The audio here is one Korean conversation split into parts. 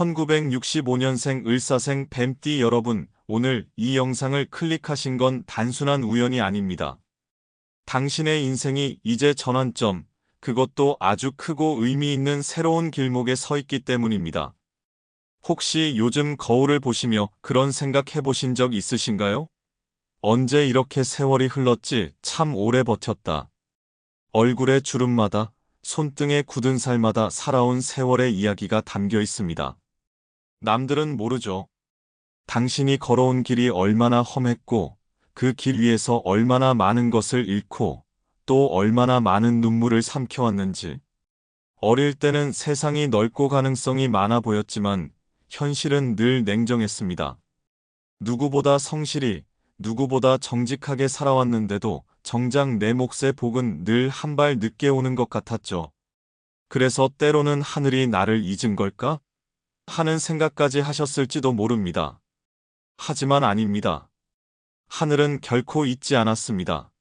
1965년생 을사생 뱀띠 여러분, 오늘 이 영상을 클릭하신 건 단순한 우연이 아닙니다. 당신의 인생이 이제 전환점, 그것도 아주 크고 의미 있는 새로운 길목에 서 있기 때문입니다. 혹시 요즘 거울을 보시며 그런 생각 해보신 적 있으신가요? 언제 이렇게 세월이 흘렀지? 참 오래 버텼다. 얼굴의 주름마다, 손등의 굳은 살마다 살아온 세월의 이야기가 담겨 있습니다. 남들은 모르죠. 당신이 걸어온 길이 얼마나 험했고, 그 길 위에서 얼마나 많은 것을 잃고, 또 얼마나 많은 눈물을 삼켜왔는지. 어릴 때는 세상이 넓고 가능성이 많아 보였지만, 현실은 늘 냉정했습니다. 누구보다 성실히, 누구보다 정직하게 살아왔는데도 정작 내 몫의 복은 늘 한 발 늦게 오는 것 같았죠. 그래서 때로는 하늘이 나를 잊은 걸까? 하는 생각까지 하셨을지도 모릅니다. 하지만 아닙니다. 하늘은 결코 잊지 않았습니다.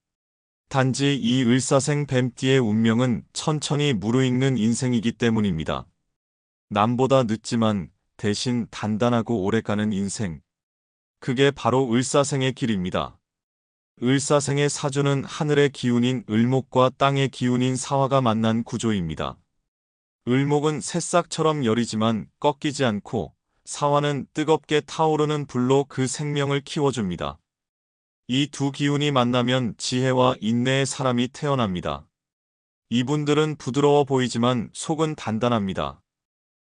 단지 이 을사생 뱀띠의 운명은 천천히 무르익는 인생이기 때문입니다. 남보다 늦지만 대신 단단하고 오래가는 인생. 그게 바로 을사생의 길입니다. 을사생의 사주는 하늘의 기운인 을목과 땅의 기운인 사화가 만난 구조입니다. 을목은 새싹처럼 여리지만 꺾이지 않고, 사화는 뜨겁게 타오르는 불로 그 생명을 키워줍니다. 이 두 기운이 만나면 지혜와 인내의 사람이 태어납니다. 이분들은 부드러워 보이지만 속은 단단합니다.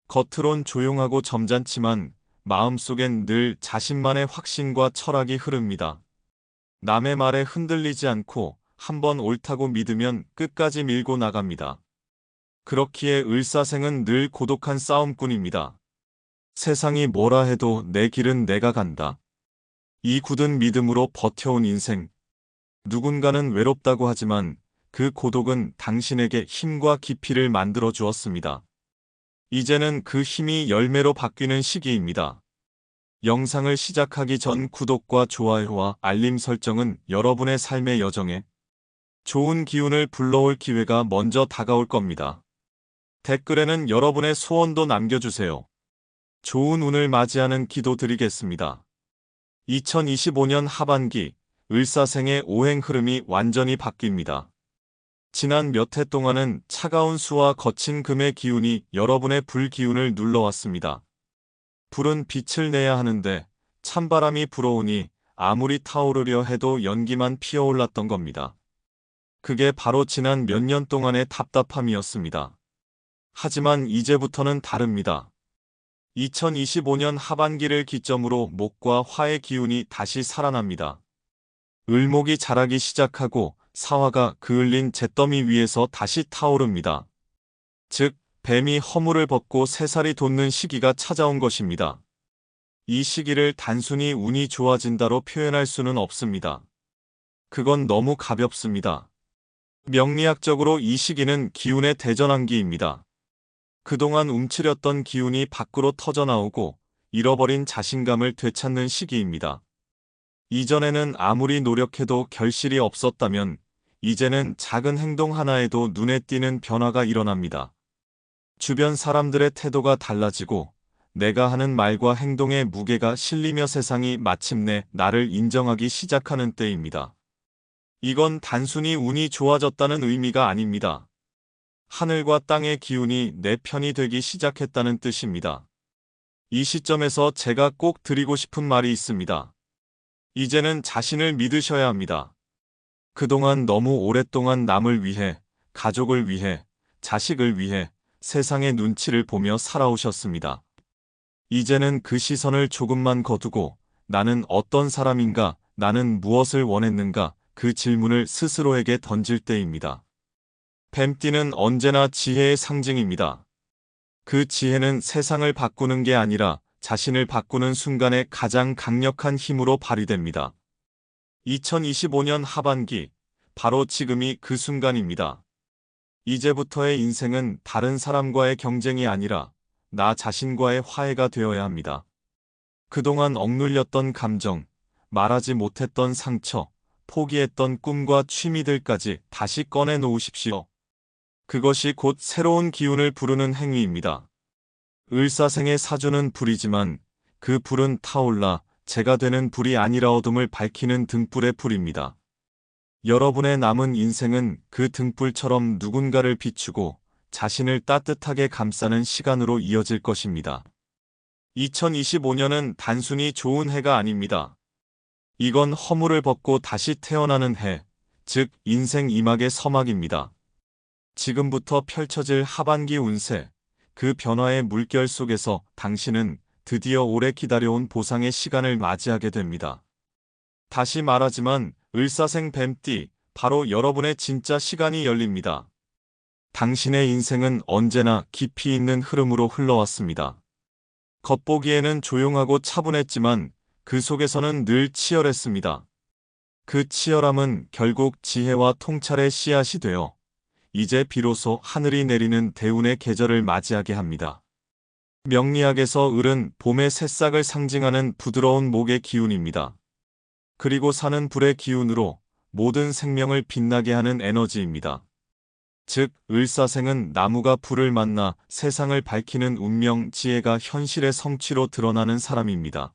겉으론 조용하고 점잖지만 마음속엔 늘 자신만의 확신과 철학이 흐릅니다. 남의 말에 흔들리지 않고 한번 옳다고 믿으면 끝까지 밀고 나갑니다. 그렇기에 을사생은 늘 고독한 싸움꾼입니다. 세상이 뭐라 해도 내 길은 내가 간다. 이 굳은 믿음으로 버텨온 인생. 누군가는 외롭다고 하지만 그 고독은 당신에게 힘과 깊이를 만들어 주었습니다. 이제는 그 힘이 열매로 바뀌는 시기입니다. 영상을 시작하기 전 구독과 좋아요와 알림 설정은 여러분의 삶의 여정에 좋은 기운을 불러올 기회가 먼저 다가올 겁니다. 댓글에는 여러분의 소원도 남겨주세요. 좋은 운을 맞이하는 기도 드리겠습니다. 2025년 하반기, 을사생의 오행 흐름이 완전히 바뀝니다. 지난 몇 해 동안은 차가운 수와 거친 금의 기운이 여러분의 불기운을 눌러왔습니다. 불은 빛을 내야 하는데 찬바람이 불어오니 아무리 타오르려 해도 연기만 피어올랐던 겁니다. 그게 바로 지난 몇 년 동안의 답답함이었습니다. 하지만 이제부터는 다릅니다. 2025년 하반기를 기점으로 목과 화의 기운이 다시 살아납니다. 을목이 자라기 시작하고 사화가 그을린 잿더미 위에서 다시 타오릅니다. 즉, 뱀이 허물을 벗고 새살이 돋는 시기가 찾아온 것입니다. 이 시기를 단순히 운이 좋아진다로 표현할 수는 없습니다. 그건 너무 가볍습니다. 명리학적으로 이 시기는 기운의 대전환기입니다. 그동안 움츠렸던 기운이 밖으로 터져나오고 잃어버린 자신감을 되찾는 시기입니다. 이전에는 아무리 노력해도 결실이 없었다면 이제는 작은 행동 하나에도 눈에 띄는 변화가 일어납니다. 주변 사람들의 태도가 달라지고 내가 하는 말과 행동의 무게가 실리며 세상이 마침내 나를 인정하기 시작하는 때입니다. 이건 단순히 운이 좋아졌다는 의미가 아닙니다. 하늘과 땅의 기운이 내 편이 되기 시작했다는 뜻입니다. 이 시점에서 제가 꼭 드리고 싶은 말이 있습니다. 이제는 자신을 믿으셔야 합니다. 그동안 너무 오랫동안 남을 위해, 가족을 위해, 자식을 위해 세상의 눈치를 보며 살아오셨습니다. 이제는 그 시선을 조금만 거두고 나는 어떤 사람인가, 나는 무엇을 원했는가, 그 질문을 스스로에게 던질 때입니다. 뱀띠는 언제나 지혜의 상징입니다. 그 지혜는 세상을 바꾸는 게 아니라 자신을 바꾸는 순간에 가장 강력한 힘으로 발휘됩니다. 2025년 하반기, 바로 지금이 그 순간입니다. 이제부터의 인생은 다른 사람과의 경쟁이 아니라 나 자신과의 화해가 되어야 합니다. 그동안 억눌렸던 감정, 말하지 못했던 상처, 포기했던 꿈과 취미들까지 다시 꺼내 놓으십시오. 그것이 곧 새로운 기운을 부르는 행위입니다. 을사생의 사주는 불이지만 그 불은 타올라 재가 되는 불이 아니라 어둠을 밝히는 등불의 불입니다. 여러분의 남은 인생은 그 등불처럼 누군가를 비추고 자신을 따뜻하게 감싸는 시간으로 이어질 것입니다. 2025년은 단순히 좋은 해가 아닙니다. 이건 허물을 벗고 다시 태어나는 해, 즉 인생 이막의 서막입니다. 지금부터 펼쳐질 하반기 운세, 그 변화의 물결 속에서 당신은 드디어 오래 기다려온 보상의 시간을 맞이하게 됩니다. 다시 말하지만 을사생 뱀띠, 바로 여러분의 진짜 시간이 열립니다. 당신의 인생은 언제나 깊이 있는 흐름으로 흘러왔습니다. 겉보기에는 조용하고 차분했지만 그 속에서는 늘 치열했습니다. 그 치열함은 결국 지혜와 통찰의 씨앗이 되어 이제 비로소 하늘이 내리는 대운의 계절을 맞이하게 합니다. 명리학에서 을은 봄의 새싹을 상징하는 부드러운 목의 기운입니다. 그리고 사는 불의 기운으로 모든 생명을 빛나게 하는 에너지입니다. 즉, 을사생은 나무가 불을 만나 세상을 밝히는 운명, 지혜가 현실의 성취로 드러나는 사람입니다.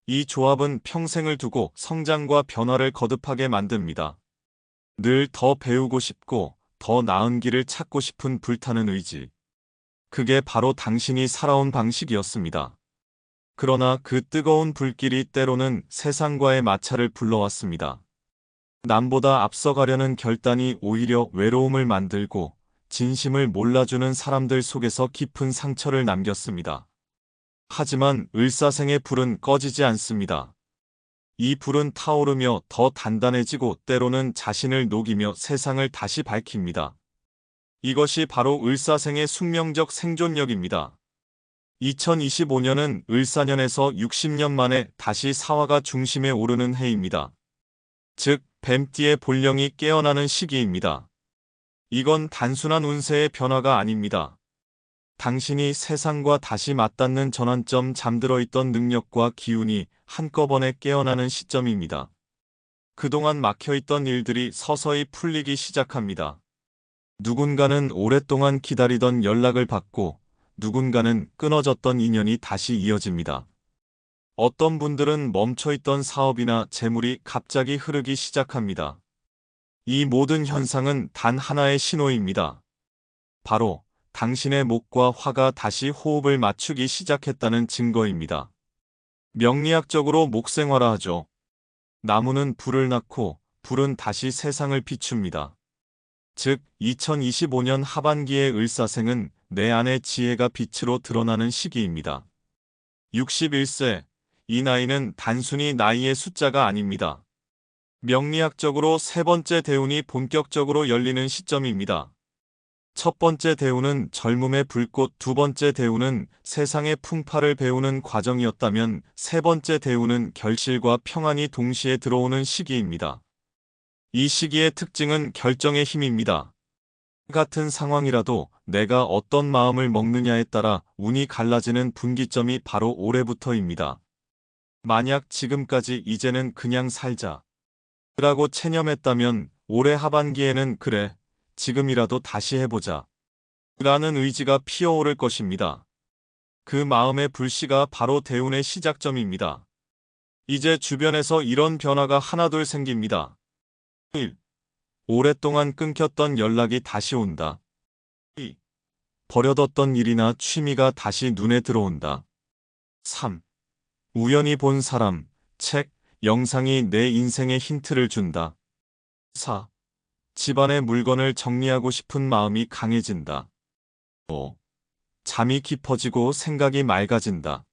이 조합은 평생을 두고 성장과 변화를 거듭하게 만듭니다. 늘 더 배우고 싶고 더 나은 길을 찾고 싶은 불타는 의지. 그게 바로 당신이 살아온 방식이었습니다. 그러나 그 뜨거운 불길이 때로는 세상과의 마찰을 불러왔습니다. 남보다 앞서가려는 결단이 오히려 외로움을 만들고 진심을 몰라주는 사람들 속에서 깊은 상처를 남겼습니다. 하지만 을사생의 불은 꺼지지 않습니다. 이 불은 타오르며 더 단단해지고 때로는 자신을 녹이며 세상을 다시 밝힙니다. 이것이 바로 을사생의 숙명적 생존력입니다. 2025년은 을사년에서 60년 만에 다시 사화가 중심에 오르는 해입니다. 즉, 뱀띠의 본령이 깨어나는 시기입니다. 이건 단순한 운세의 변화가 아닙니다. 당신이 세상과 다시 맞닿는 전환점, 잠들어 있던 능력과 기운이 한꺼번에 깨어나는 시점입니다. 그동안 막혀있던 일들이 서서히 풀리기 시작합니다. 누군가는 오랫동안 기다리던 연락을 받고 누군가는 끊어졌던 인연이 다시 이어집니다. 어떤 분들은 멈춰있던 사업이나 재물이 갑자기 흐르기 시작합니다. 이 모든 현상은 단 하나의 신호입니다. 바로 당신의 목과 화가 다시 호흡을 맞추기 시작했다는 증거입니다. 명리학적으로 목생화라 하죠. 나무는 불을 낳고 불은 다시 세상을 비춥니다. 즉, 2025년 하반기의 을사생은 내 안의 지혜가 빛으로 드러나는 시기입니다. 61세, 이 나이는 단순히 나이의 숫자가 아닙니다. 명리학적으로 세 번째 대운이 본격적으로 열리는 시점입니다. 첫 번째 대운은 젊음의 불꽃, 두 번째 대운은 세상의 풍파를 배우는 과정이었다면 세 번째 대운은 결실과 평안이 동시에 들어오는 시기입니다. 이 시기의 특징은 결정의 힘입니다. 같은 상황이라도 내가 어떤 마음을 먹느냐에 따라 운이 갈라지는 분기점이 바로 올해부터입니다. 만약 지금까지 이제는 그냥 살자 라고 체념했다면 올해 하반기에는 그래, 지금이라도 다시 해보자 라는 의지가 피어오를 것입니다. 그 마음의 불씨가 바로 대운의 시작점입니다. 이제 주변에서 이런 변화가 하나둘 생깁니다. 1. 오랫동안 끊겼던 연락이 다시 온다. 2. 버려뒀던 일이나 취미가 다시 눈에 들어온다. 3. 우연히 본 사람, 책, 영상이 내 인생에 힌트를 준다. 4. 집안의 물건을 정리하고 싶은 마음이 강해진다. 5. 잠이 깊어지고 생각이 맑아진다.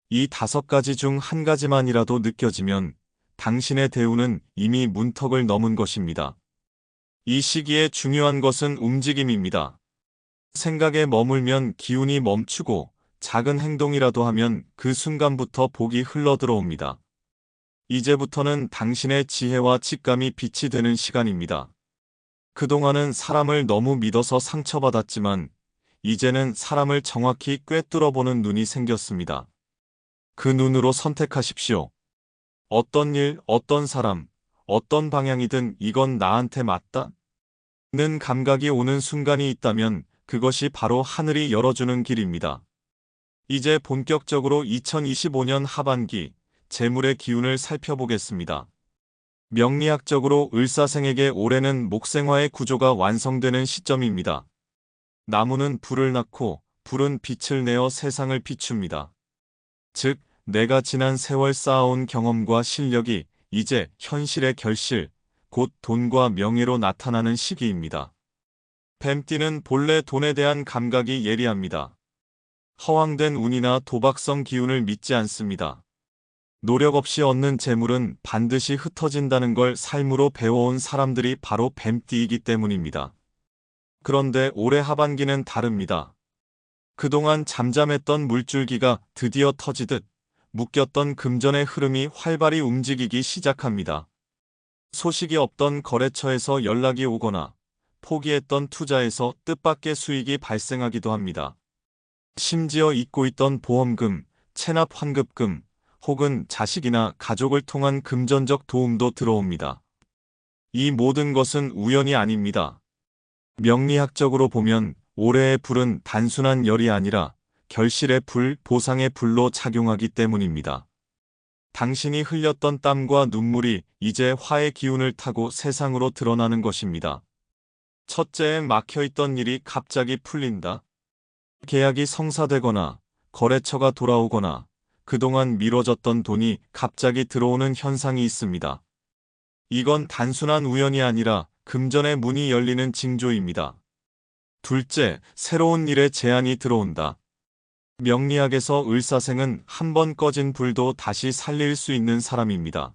이 5가지 중 한 가지만이라도 느껴지면 당신의 대운은 이미 문턱을 넘은 것입니다. 이 시기에 중요한 것은 움직임입니다. 생각에 머물면 기운이 멈추고 작은 행동이라도 하면 그 순간부터 복이 흘러들어옵니다. 이제부터는 당신의 지혜와 직감이 빛이 되는 시간입니다. 그동안은 사람을 너무 믿어서 상처받았지만 이제는 사람을 정확히 꿰뚫어보는 눈이 생겼습니다. 그 눈으로 선택하십시오. 어떤 일, 어떤 사람, 어떤 방향이든 이건 나한테 맞다? 는 감각이 오는 순간이 있다면 그것이 바로 하늘이 열어주는 길입니다. 이제 본격적으로 2025년 하반기 재물의 기운을 살펴보겠습니다. 명리학적으로 을사생에게 올해는 목생화의 구조가 완성되는 시점입니다. 나무는 불을 낳고 불은 빛을 내어 세상을 비춥니다. 즉, 내가 지난 세월 쌓아온 경험과 실력이 이제 현실의 결실, 곧 돈과 명예로 나타나는 시기입니다. 뱀띠는 본래 돈에 대한 감각이 예리합니다. 허황된 운이나 도박성 기운을 믿지 않습니다. 노력 없이 얻는 재물은 반드시 흩어진다는 걸 삶으로 배워온 사람들이 바로 뱀띠이기 때문입니다. 그런데 올해 하반기는 다릅니다. 그동안 잠잠했던 물줄기가 드디어 터지듯 묶였던 금전의 흐름이 활발히 움직이기 시작합니다. 소식이 없던 거래처에서 연락이 오거나 포기했던 투자에서 뜻밖의 수익이 발생하기도 합니다. 심지어 잊고 있던 보험금, 체납 환급금, 혹은 자식이나 가족을 통한 금전적 도움도 들어옵니다. 이 모든 것은 우연이 아닙니다. 명리학적으로 보면 올해의 불은 단순한 열이 아니라 결실의 불, 보상의 불로 작용하기 때문입니다. 당신이 흘렸던 땀과 눈물이 이제 화의 기운을 타고 세상으로 드러나는 것입니다. 첫째에 막혀있던 일이 갑자기 풀린다. 계약이 성사되거나 거래처가 돌아오거나 그동안 미뤄졌던 돈이 갑자기 들어오는 현상이 있습니다. 이건 단순한 우연이 아니라 금전의 문이 열리는 징조입니다. 둘째, 새로운 일에 제안이 들어온다. 명리학에서 을사생은 한 번 꺼진 불도 다시 살릴 수 있는 사람입니다.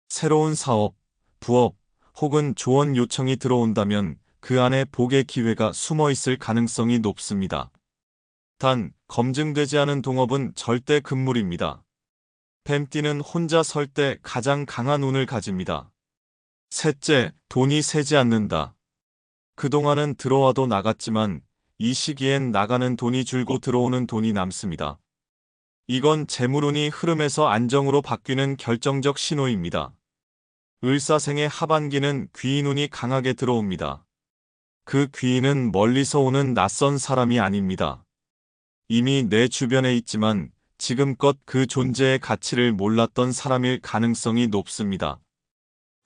새로운 사업, 부업, 혹은 조언 요청이 들어온다면 그 안에 복의 기회가 숨어 있을 가능성이 높습니다. 단, 검증되지 않은 동업은 절대 금물입니다. 뱀띠는 혼자 설 때 가장 강한 운을 가집니다. 셋째, 돈이 새지 않는다. 그동안은 들어와도 나갔지만 이 시기엔 나가는 돈이 줄고 들어오는 돈이 남습니다. 이건 재물운이 흐름에서 안정으로 바뀌는 결정적 신호입니다. 을사생의 하반기는 귀인운이 강하게 들어옵니다. 그 귀인은 멀리서 오는 낯선 사람이 아닙니다. 이미 내 주변에 있지만 지금껏 그 존재의 가치를 몰랐던 사람일 가능성이 높습니다.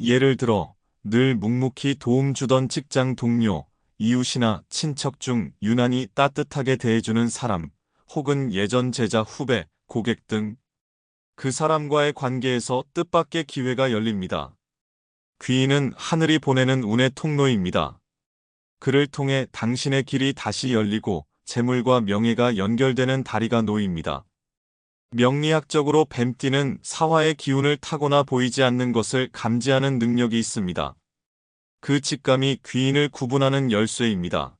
예를 들어 늘 묵묵히 도움 주던 직장 동료, 이웃이나 친척 중 유난히 따뜻하게 대해주는 사람, 혹은 예전 제자, 후배, 고객 등 그 사람과의 관계에서 뜻밖의 기회가 열립니다. 귀인은 하늘이 보내는 운의 통로입니다. 그를 통해 당신의 길이 다시 열리고 재물과 명예가 연결되는 다리가 놓입니다. 명리학적으로 뱀띠는 사화의 기운을 타고나 보이지 않는 것을 감지하는 능력이 있습니다. 그 직감이 귀인을 구분하는 열쇠입니다.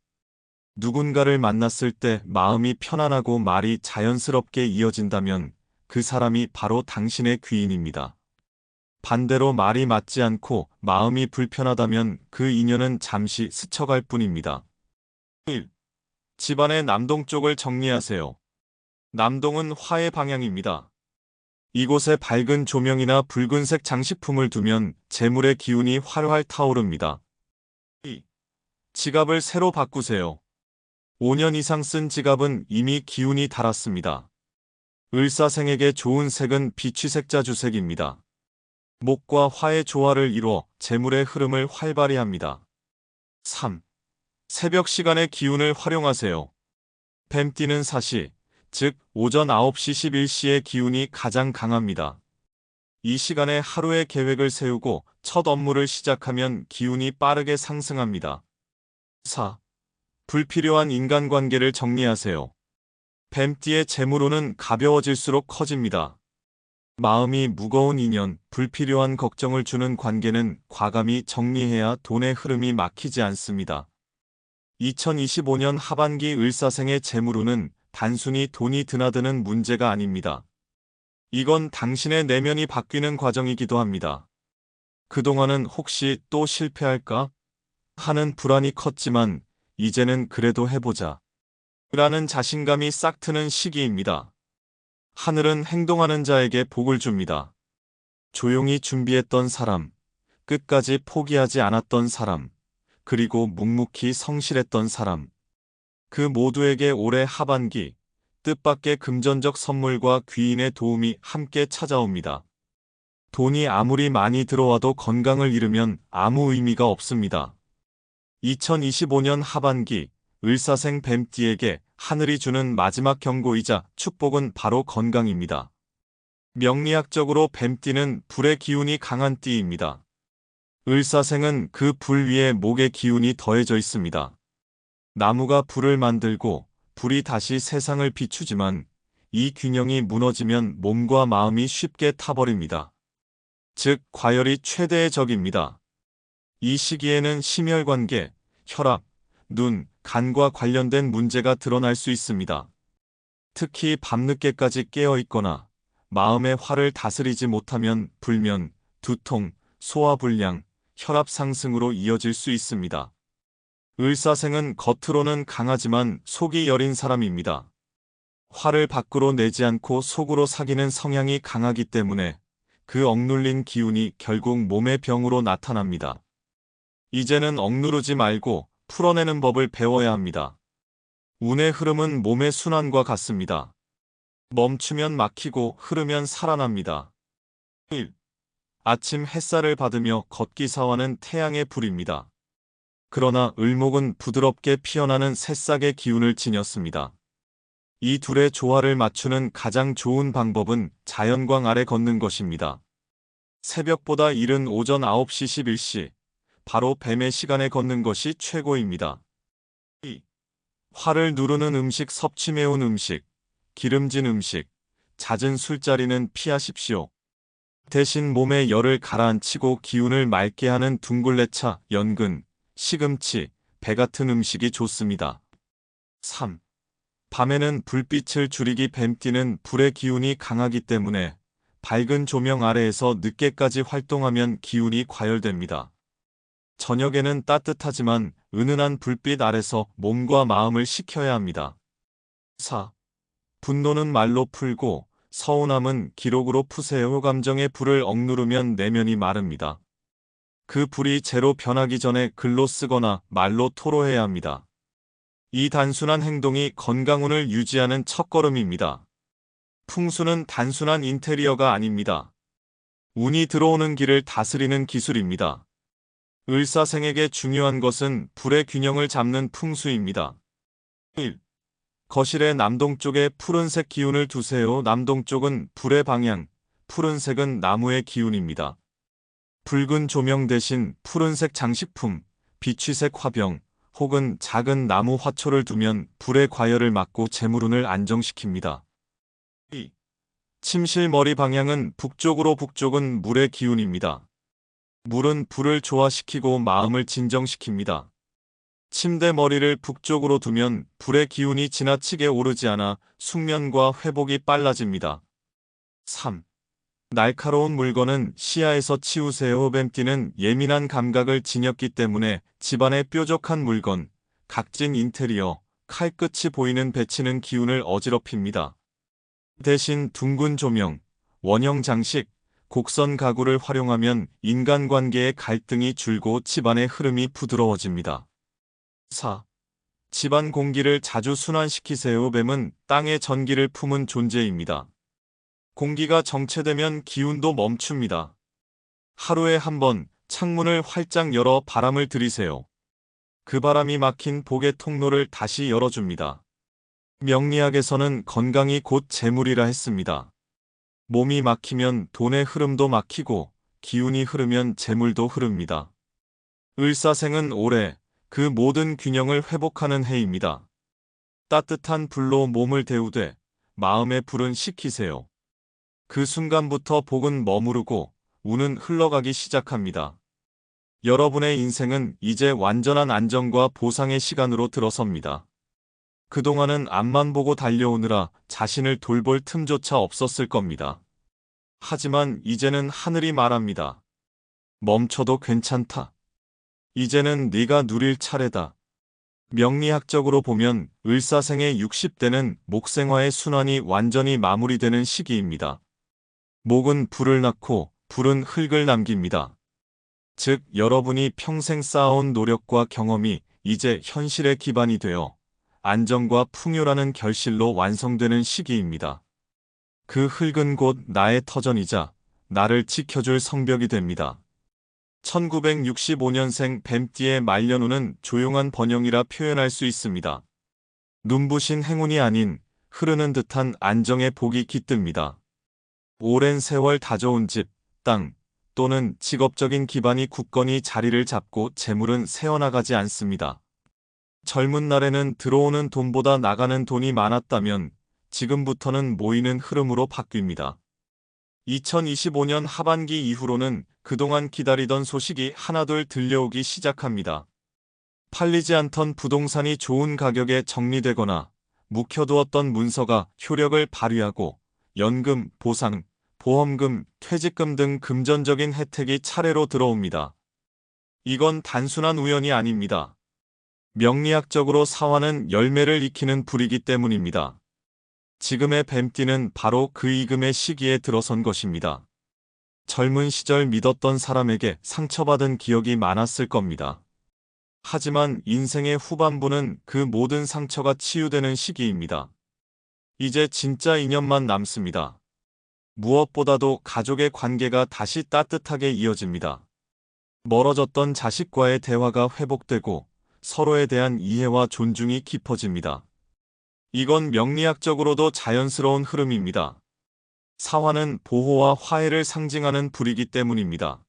누군가를 만났을 때 마음이 편안하고 말이 자연스럽게 이어진다면 그 사람이 바로 당신의 귀인입니다. 반대로 말이 맞지 않고 마음이 불편하다면 그 인연은 잠시 스쳐갈 뿐입니다. 1. 집안의 남동쪽을 정리하세요. 남동은 화의 방향입니다. 이곳에 밝은 조명이나 붉은색 장식품을 두면 재물의 기운이 활활 타오릅니다. 2. 지갑을 새로 바꾸세요. 5년 이상 쓴 지갑은 이미 기운이 달았습니다. 을사생에게 좋은 색은 비취색자 주색입니다. 목과 화의 조화를 이루어 재물의 흐름을 활발히 합니다. 3. 새벽 시간의 기운을 활용하세요. 뱀띠는 사시, 즉 오전 9시 11시의 기운이 가장 강합니다. 이 시간에 하루의 계획을 세우고 첫 업무를 시작하면 기운이 빠르게 상승합니다. 4. 불필요한 인간관계를 정리하세요. 뱀띠의 재물운은 가벼워질수록 커집니다. 마음이 무거운 인연, 불필요한 걱정을 주는 관계는 과감히 정리해야 돈의 흐름이 막히지 않습니다. 2025년 하반기 을사생의 재물운은 단순히 돈이 드나드는 문제가 아닙니다. 이건 당신의 내면이 바뀌는 과정이기도 합니다. 그동안은 혹시 또 실패할까? 하는 불안이 컸지만 이제는 그래도 해보자. 라는 자신감이 싹 트는 시기입니다. 하늘은 행동하는 자에게 복을 줍니다. 조용히 준비했던 사람, 끝까지 포기하지 않았던 사람, 그리고 묵묵히 성실했던 사람. 그 모두에게 올해 하반기 뜻밖의 금전적 선물과 귀인의 도움이 함께 찾아옵니다. 돈이 아무리 많이 들어와도 건강을 잃으면 아무 의미가 없습니다. 2025년 하반기 을사생 뱀띠에게 하늘이 주는 마지막 경고이자 축복은 바로 건강입니다. 명리학적으로 뱀띠는 불의 기운이 강한 띠입니다. 을사생은 그 불 위에 목의 기운이 더해져 있습니다. 나무가 불을 만들고 불이 다시 세상을 비추지만 이 균형이 무너지면 몸과 마음이 쉽게 타버립니다. 즉, 과열이 최대의 적입니다. 이 시기에는 심혈관계, 혈압, 눈, 간과 관련된 문제가 드러날 수 있습니다. 특히 밤늦게까지 깨어있거나 마음의 화를 다스리지 못하면 불면, 두통, 소화불량, 혈압 상승으로 이어질 수 있습니다. 을사생은 겉으로는 강하지만 속이 여린 사람입니다. 화를 밖으로 내지 않고 속으로 삭이는 성향이 강하기 때문에 그 억눌린 기운이 결국 몸의 병으로 나타납니다. 이제는 억누르지 말고 풀어내는 법을 배워야 합니다. 운의 흐름은 몸의 순환과 같습니다. 멈추면 막히고 흐르면 살아납니다. 1. 아침 햇살을 받으며 걷기 사화는 태양의 불입니다. 그러나 을목은 부드럽게 피어나는 새싹의 기운을 지녔습니다. 이 둘의 조화를 맞추는 가장 좋은 방법은 자연광 아래 걷는 것입니다. 새벽보다 이른 오전 9시 11시, 바로 뱀의 시간에 걷는 것이 최고입니다. 2. 화를 누르는 음식, 섭취 매운 음식, 기름진 음식, 잦은 술자리는 피하십시오. 대신 몸의 열을 가라앉히고 기운을 맑게 하는 둥글레차, 연근, 시금치, 배 같은 음식이 좋습니다. 3. 밤에는 불빛을 줄이기. 뱀띠는 불의 기운이 강하기 때문에 밝은 조명 아래에서 늦게까지 활동하면 기운이 과열됩니다. 저녁에는 따뜻하지만 은은한 불빛 아래서 몸과 마음을 식혀야 합니다. 4. 분노는 말로 풀고 서운함은 기록으로 푸세요. 감정의 불을 억누르면 내면이 마릅니다. 그 불이 재로 변하기 전에 글로 쓰거나 말로 토로해야 합니다. 이 단순한 행동이 건강운을 유지하는 첫걸음입니다. 풍수는 단순한 인테리어가 아닙니다. 운이 들어오는 길을 다스리는 기술입니다. 을사생에게 중요한 것은 불의 균형을 잡는 풍수입니다. 1. 거실의 남동쪽에 푸른색 기운을 두세요. 남동쪽은 불의 방향, 푸른색은 나무의 기운입니다. 붉은 조명 대신 푸른색 장식품, 비취색 화병, 혹은 작은 나무 화초를 두면 불의 과열을 막고 재물운을 안정시킵니다. 2. 침실 머리 방향은 북쪽으로. 북쪽은 물의 기운입니다. 물은 불을 조화시키고 마음을 진정시킵니다. 침대 머리를 북쪽으로 두면 불의 기운이 지나치게 오르지 않아 숙면과 회복이 빨라집니다. 3. 날카로운 물건은 시야에서 치우세요. 뱀띠는 예민한 감각을 지녔기 때문에 집안의 뾰족한 물건, 각진 인테리어, 칼끝이 보이는 배치는 기운을 어지럽힙니다. 대신 둥근 조명, 원형 장식, 곡선 가구를 활용하면 인간관계의 갈등이 줄고 집안의 흐름이 부드러워집니다. 4. 집안 공기를 자주 순환시키세요. 뱀은 땅의 전기를 품은 존재입니다. 공기가 정체되면 기운도 멈춥니다. 하루에 한 번 창문을 활짝 열어 바람을 들이세요. 그 바람이 막힌 복의 통로를 다시 열어줍니다. 명리학에서는 건강이 곧 재물이라 했습니다. 몸이 막히면 돈의 흐름도 막히고 기운이 흐르면 재물도 흐릅니다. 을사생은 올해 그 모든 균형을 회복하는 해입니다. 따뜻한 불로 몸을 데우되 마음의 불은 식히세요. 그 순간부터 복은 머무르고 운은 흘러가기 시작합니다. 여러분의 인생은 이제 완전한 안정과 보상의 시간으로 들어섭니다. 그동안은 앞만 보고 달려오느라 자신을 돌볼 틈조차 없었을 겁니다. 하지만 이제는 하늘이 말합니다. 멈춰도 괜찮다. 이제는 네가 누릴 차례다. 명리학적으로 보면 을사생의 60대는 목생화의 순환이 완전히 마무리되는 시기입니다. 목은 불을 낳고 불은 흙을 남깁니다. 즉, 여러분이 평생 쌓아온 노력과 경험이 이제 현실의 기반이 되어 안정과 풍요라는 결실로 완성되는 시기입니다. 그 흙은 곧 나의 터전이자 나를 지켜줄 성벽이 됩니다. 1965년생 뱀띠의 말년운은 조용한 번영이라 표현할 수 있습니다. 눈부신 행운이 아닌 흐르는 듯한 안정의 복이 깃듭니다. 오랜 세월 다져온 집, 땅 또는 직업적인 기반이 굳건히 자리를 잡고 재물은 새어나가지 않습니다. 젊은 날에는 들어오는 돈보다 나가는 돈이 많았다면 지금부터는 모이는 흐름으로 바뀝니다. 2025년 하반기 이후로는 그동안 기다리던 소식이 하나둘 들려오기 시작합니다. 팔리지 않던 부동산이 좋은 가격에 정리되거나 묵혀두었던 문서가 효력을 발휘하고 연금, 보상, 보험금, 퇴직금 등 금전적인 혜택이 차례로 들어옵니다. 이건 단순한 우연이 아닙니다. 명리학적으로 사화는 열매를 익히는 불이기 때문입니다. 지금의 뱀띠는 바로 그 이금의 시기에 들어선 것입니다. 젊은 시절 믿었던 사람에게 상처받은 기억이 많았을 겁니다. 하지만 인생의 후반부는 그 모든 상처가 치유되는 시기입니다. 이제 진짜 인연만 남습니다. 무엇보다도 가족의 관계가 다시 따뜻하게 이어집니다. 멀어졌던 자식과의 대화가 회복되고 서로에 대한 이해와 존중이 깊어집니다. 이건 명리학적으로도 자연스러운 흐름입니다. 사화는 보호와 화해를 상징하는 불이기 때문입니다.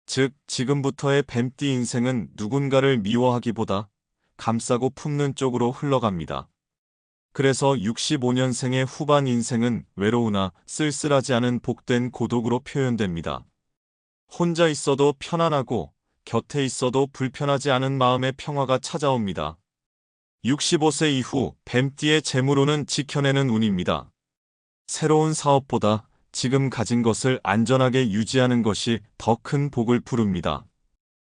즉, 지금부터의 뱀띠 인생은 누군가를 미워하기보다 감싸고 품는 쪽으로 흘러갑니다. 그래서 65년생의 후반 인생은 외로우나 쓸쓸하지 않은 복된 고독으로 표현됩니다. 혼자 있어도 편안하고 곁에 있어도 불편하지 않은 마음의 평화가 찾아옵니다. 65세 이후 뱀띠의 재물운은 지켜내는 운입니다. 새로운 사업보다 지금 가진 것을 안전하게 유지하는 것이 더 큰 복을 부릅니다.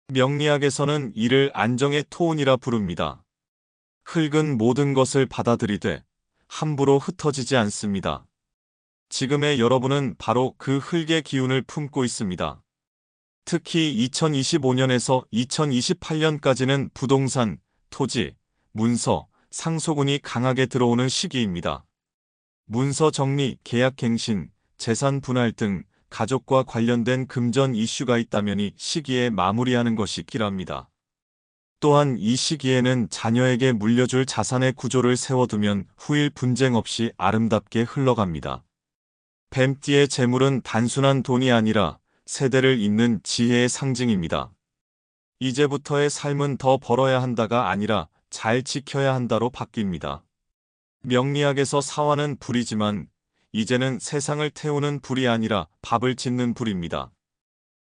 명리학에서는 이를 안정의 토운이라 부릅니다. 흙은 모든 것을 받아들이되 함부로 흩어지지 않습니다. 지금의 여러분은 바로 그 흙의 기운을 품고 있습니다. 특히 2025년에서 2028년까지는 부동산, 토지, 문서, 상속운이 강하게 들어오는 시기입니다. 문서 정리, 계약 갱신, 재산 분할 등 가족과 관련된 금전 이슈가 있다면 이 시기에 마무리하는 것이 길합니다. 또한 이 시기에는 자녀에게 물려줄 자산의 구조를 세워두면 후일 분쟁 없이 아름답게 흘러갑니다. 뱀띠의 재물은 단순한 돈이 아니라 세대를 잇는 지혜의 상징입니다. 이제부터의 삶은 더 벌어야 한다가 아니라 잘 지켜야 한다로 바뀝니다. 명리학에서 사화는 불이지만 이제는 세상을 태우는 불이 아니라 밥을 짓는 불입니다.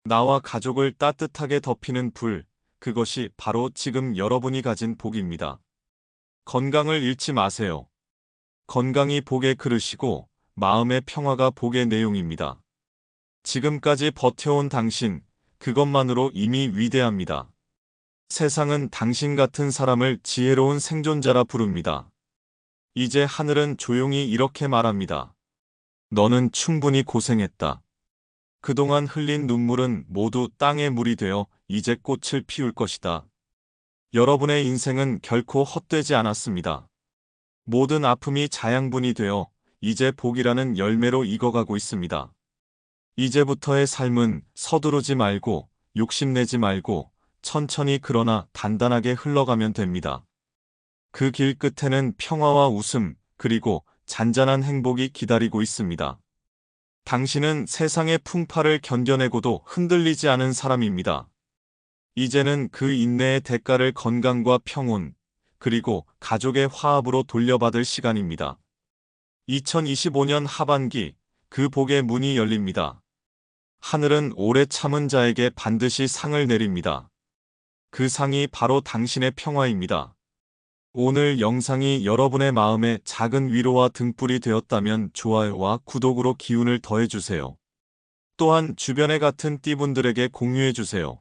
나와 가족을 따뜻하게 덮이는 불, 그것이 바로 지금 여러분이 가진 복입니다. 건강을 잃지 마세요. 건강이 복의 그릇이고 마음의 평화가 복의 내용입니다. 지금까지 버텨온 당신, 그것만으로 이미 위대합니다. 세상은 당신 같은 사람을 지혜로운 생존자라 부릅니다. 이제 하늘은 조용히 이렇게 말합니다. 너는 충분히 고생했다. 그동안 흘린 눈물은 모두 땅의 물이 되어 이제 꽃을 피울 것이다. 여러분의 인생은 결코 헛되지 않았습니다. 모든 아픔이 자양분이 되어 이제 복이라는 열매로 익어가고 있습니다. 이제부터의 삶은 서두르지 말고 욕심내지 말고 천천히 그러나 단단하게 흘러가면 됩니다. 그 길 끝에는 평화와 웃음 그리고 잔잔한 행복이 기다리고 있습니다. 당신은 세상의 풍파를 견뎌내고도 흔들리지 않은 사람입니다. 이제는 그 인내의 대가를 건강과 평온, 그리고 가족의 화합으로 돌려받을 시간입니다. 2025년 하반기, 그 복의 문이 열립니다. 하늘은 오래 참은 자에게 반드시 상을 내립니다. 그 상이 바로 당신의 평화입니다. 오늘 영상이 여러분의 마음에 작은 위로와 등불이 되었다면 좋아요와 구독으로 기운을 더해주세요. 또한 주변의 같은 띠분들에게 공유해주세요.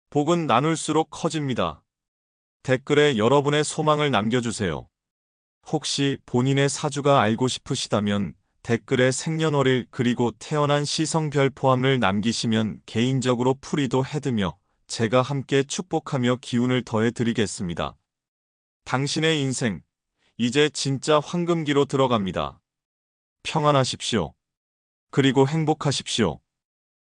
복은 나눌수록 커집니다. 댓글에 여러분의 소망을 남겨주세요. 혹시 본인의 사주가 알고 싶으시다면 댓글에 생년월일 그리고 태어난 시성별 포함을 남기시면 개인적으로 풀이도 해드며 제가 함께 축복하며 기운을 더해드리겠습니다. 당신의 인생, 이제 진짜 황금기로 들어갑니다. 평안하십시오. 그리고 행복하십시오.